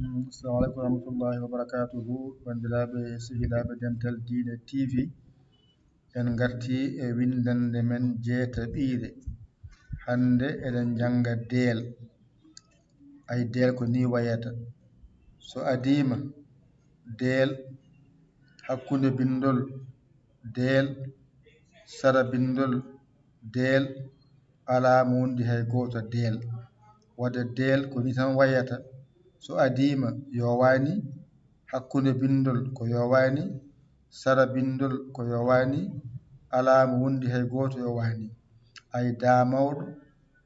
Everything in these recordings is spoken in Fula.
Assalamu alaikum warahmatullahi wabarakatuhu. Bandiraɓe sehilaɓe Dental Diine TV, en garti e windande men jeetaɓiire. Hande eɗen janga deel. Ay deel ko ni wayata. So adima deel, hakkunde bindol deel, sara bindol deel, ala mo wondi hay goto deel. Wadde deel ko ni tan wayata. So adima yowani, hakkunde bindol ko yowani, sara bindol ko yowani, ala mo wondi hay goto yowani. Ay da mawɗo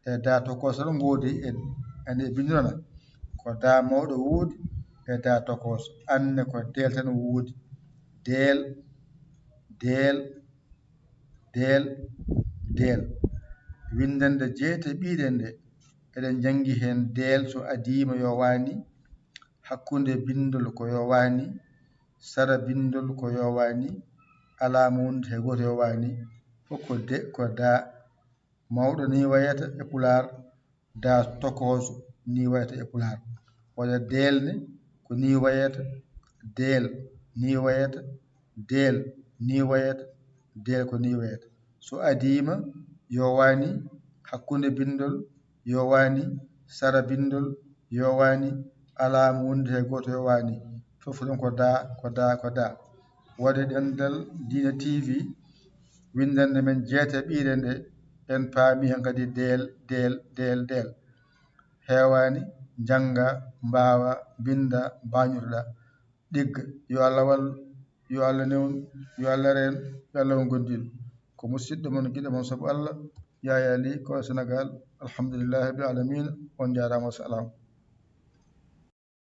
e da tokoso ɗon godi ande bindorana ko da mawɗo woodi e da tokoso, anne ko deel tan woodi. Deel, deel, deel, deel. Windande jeetaɓiire nde eɗen jangi hen deel. So adima yowani, hakkunde bindol ko yowani, sara bindol ko yowani, ala mo wondi hay goto yowani. Fof ko da mawɗo ni wayata e Pular, da tokoso ni wayata e Pular. Wadde deel ne ko ni wayata, deel ni wayata, deel ni wayata, deel ko ni wayata. So adima yowani, hakkunde bindol yowani, sara bindol yowani, ala mo wondi hay goto yowani. Fof ɗon ko da, ko da, ko da. Wadde Dental Diine TV, windande men jeetaɓiire nde en paami hen kadi deel, deel, deel, deel. Hewani janga, mbawa, binda, mbañotoɗa, ɗigga. Yo Allah wallu, yo Allah newnu, yo Allah reeno, yo Allah won gondiɗo. Ko musidɗo mon giɗo mon saabu Allah, Yaya Ly, ko Sénégal. Alhamdulillahi rabbil alamina. On jarama, wassalam.